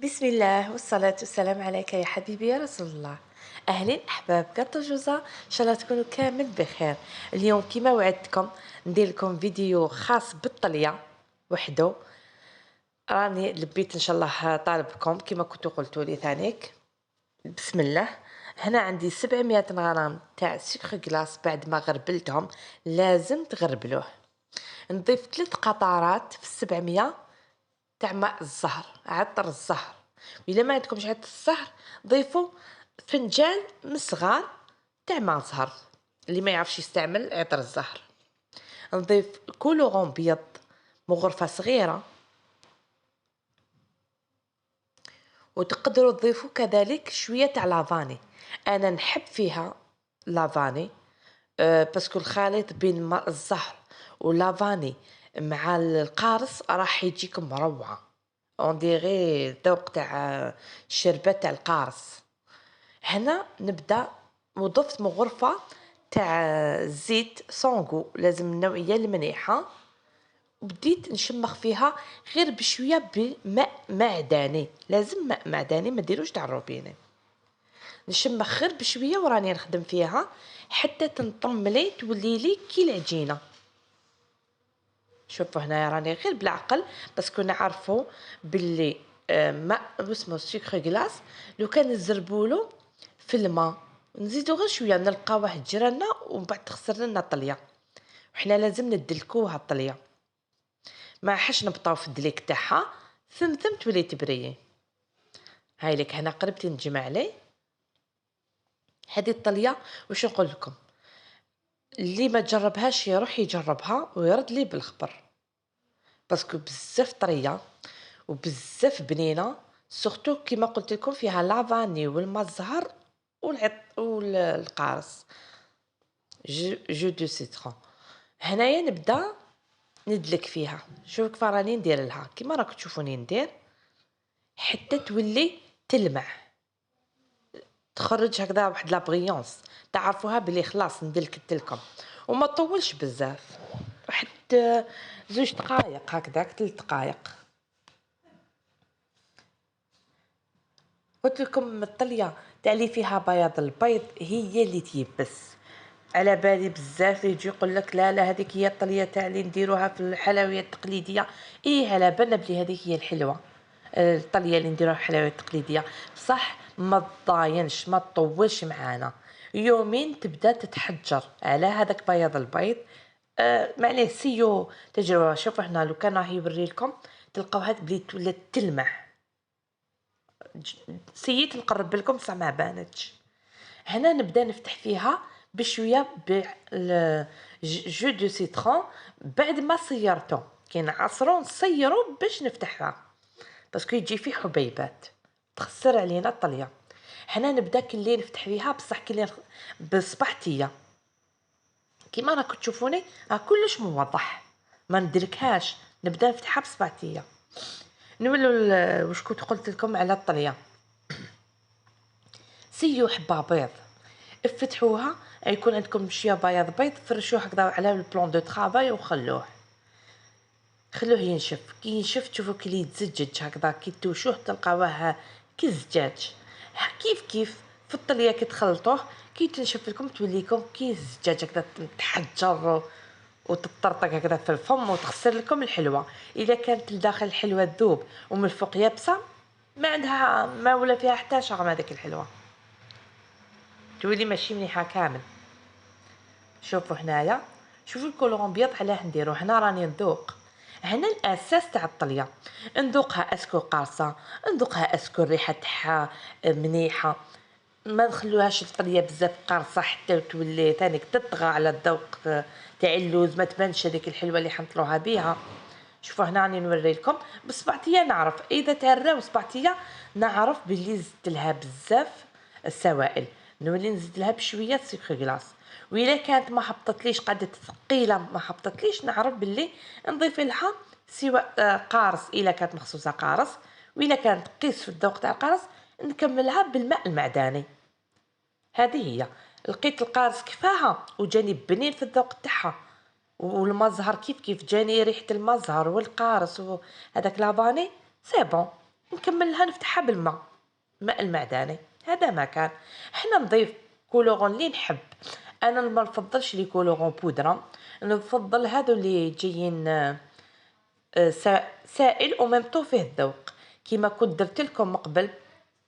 بسم الله والصلاة والسلام عليك يا حبيبي يا رسول الله. أهلين أحباب كالطجوزة، إن شاء الله تكونوا كامل بخير. اليوم كما وعدتكم ندير لكم فيديو خاص بالطلية وحده. راني لبيت إن شاء الله طالبكم كما كنتوا قلتوا لي ثانيك. بسم الله. هنا عندي 700 غرام تاع سكر كلاص بعد ما غربلتهم، لازم تغربلوه. نضيف 3 قطرات في 700 تاع ماء الزهر، عطر الزهر. وإلا ما عندكمش عطر الزهر ضيفوا فنجان من صغار تاع ماء زهر. اللي ما يعرفش يستعمل عطر الزهر. نضيف كولورون بيض مغرفة صغيرة، وتقدروا تضيفوا كذلك شوية تاع لافاني. أنا نحب فيها لافاني باسكو الخليط بين ماء الزهر ولافاني مع القارص راح يجيكم مروعة. اون ديغي الذوق تاع الشربات تاع القارص. هنا نبدا وضفت مغرفه تاع زيت سونغو، لازم النوعيه المليحه. وبديت نشمخ فيها غير بشويه بماء معدني، لازم ماء معدني ما ديروش تاع الروبيني. نشمخ غير بشويه وراني نخدم فيها حتى تنطملي تولي لي كي العجينه. شوفوا هنايا راني غير بالعقل باسكو نعرفوا باللي ماء اسمه سكر كلاص لو كان نزربولو في الماء نزيدو غير شويه نلقى واحد جيراننا ومن بعد تخسر لنا الطليه، وحنا لازم ندلكوها الطليه ما حش نبطاو في الدليك تاعها ثم تولي تبريي. هاي لك هنا قربتي نجمع لي هذه الطليه. واش نقول لكم، اللي ما جربهاش يروح يجربها ويرد لي بالخبر، باسكو بزاف طريه وبزاف بنينه. سورتو كيما قلت لكم فيها لافاني والما الزهر والقارص جو دو سيترون. هنايا نبدا ندلك فيها. شوف كيف راني ندير لها كيما راك تشوفوني ندير حتى تولي تلمع، تخرج هكذا واحد لابغيونس تعرفوها بلي خلاص ندلكت لكم. وما طولش بزاف، واحد 2 دقائق هكذاك 3 دقائق. قلت لكم الطليه تاع اللي فيها بياض البيض هي اللي تيبس. على بالي بزاف يجي يقول لك لا لا هذيك هي الطليه تاع اللي نديروها في الحلويات التقليديه. ايه على بالنا بلي هذيك هي الحلوه، الطليه اللي نديروها في الحلويات التقليديه. بصح ما تضاينش ما تطولش معانا، يومين تبدا تتحجر على هذاك بياض البيض. معليه سيو تجربه. شوفوا هنا لو كان راه يوري لكم تلقاوها بلي تولات تلمع. سييت نقرب لكم بصح ما بانتش. هنا نبدا نفتح فيها بشويه جو دو سيترون بعد ما صيرته. كاين عصرو نصيرو باش نفتحها باسكو يجي فيه حبيبات تخسر علينا الطليه. هنا نبدا كلي نفتح فيها بصح كلي بصبحتيه كيما راكم تشوفوني كلش موضح، ما ندركهاش. نبدا نفتحها بصبعتيه. نولوا واش كنت قلت لكم على الطليه. سيو حبه بيض افتحوها، يكون عندكم شويه بياض بيض فرشوه هكذا على البلون دو طرافاي وخلوه ينشف. كي ينشف تشوفوا كي يتزجج هكذا كي توشوه تلقاوه كي الزجاج. كيف في الطليه كي تخلطوه كي تنشف لكم توليكم كي الزجاج هكذا تحجر وتطرطق هكذا في الفم وتخسر لكم الحلوه. اذا كانت لداخل الحلوه تذوب ومن الفوق يابسه ما عندها ما ولا فيها حتى شغم هذيك الحلوه، تولي ماشي مليحه كامل. شوفوا هنايا شوفوا الكولون بيض علاه نديرو. هنا راني نذوق. هنا الاساس تاع الطليه نذوقها اسكو قارصه، نذوقها اسكو الريحه تاعها منيحه. ما نخلوهاش الطليه بزاف قارصه حتى تولي ثانيك تطغى على الذوق تاع اللوز، ما تبانش هذيك الحلوه اللي حنطلوها بها. شوفوا هنا راني نوري لكم بصبعتيه نعرف اذا تهراو صبعتيه نعرف باللي زدت لها بزاف السوائل. نولي نزيد لها بشويه سكر كلاص. وإلا كانت ما حبطتليش قاعده ثقيله ما حبطتليش نعرف باللي نضيف لها سواء قارص الا كانت مخصوصه قارص، وإلا كانت قيس في الذوق تاع القارص نكملها بالماء المعدني. هذه هي. لقيت القارص كفاها وجاني بنين في الذوق تاعها، والمزهر كيف جاني ريحه المزهر والقارص وهذاك لافاني سي بون. نكملها نفتحها بالماء، ماء المعدني، هذا ما كان. حنا نضيف كولورون اللي نحب. انا ما نفضلش لي كولورون بودره، نفضل هادو اللي جايين سائل او ميم طو فيه الذوق، كيما كنت درت لكم قبل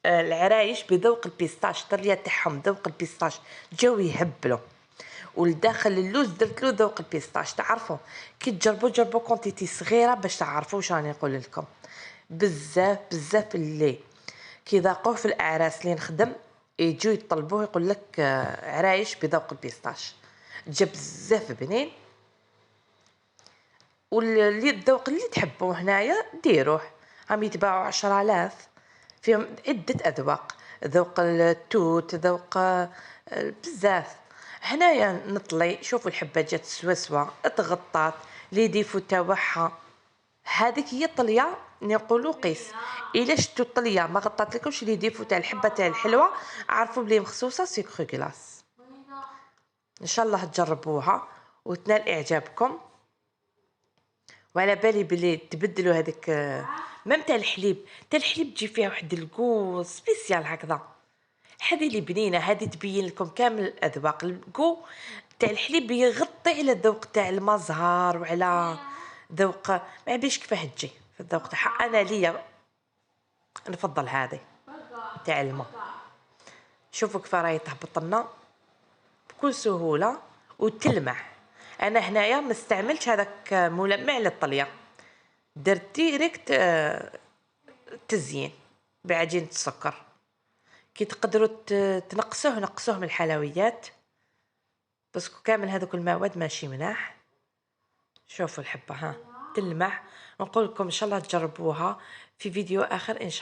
العرايش بذوق البيستاش، الطريه تاعهم ذوق البيستاش جاو يهبلوا، والداخل اللوز درت له ذوق البيستاش. تعرفوا كي جربوا كونتيتي صغيره باش تعرفوا واش راني نقول لكم. بزاف اللي كي ذاقوه في الاعراس اللي نخدم يجوا يطلبوه يقول لك عرايش بذوق البيستاش، جا بزاف بنين. واللي الذوق اللي تحبوه هنايا ديروه، هم يتباعوا 10,000 فيهم عدة أذواق، ذوق التوت، ذوق بزاف. هنايا نطلي شوفوا الحبة جات سوا تغطات لي ديفو تاعها، هذيك هي الطليه نقولوا قيس. الا شفتوا الطليه ما غطات لكمش لي ديفو تاع الحبه تاع الحلوه، عرفوا بلي مخصوصه سيكرو كلاس. ان شاء الله تجربوها وتنال اعجابكم. وعلى بالي بلي تبدلوا هذيك ميم تاع الحليب تجي فيها واحد الكو سبيسيال هكذا. هذه اللي بنينه، هذه تبين لكم كامل الاذواق. الكو تاع الحليب يغطي على الذوق تاع المزهر وعلى ذوق ما بيش كيفاه تجي في الذوق تاعها. انا ليا نفضل هذه تاع الماء. شوفوا كيف راهي تهبط لنا بكل سهوله وتلمع. انا هنايا ما استعملتش هذاك ملمع للطليه، درت ديريكت تزيين بعجينه السكر. كي تقدروا نقصوه من الحلويات، بس كامل هذوك المواد ماشي مناح. شوفوا الحبه ها تلمع. نقول لكم ان شاء الله تجربوها في فيديو اخر ان شاء الله.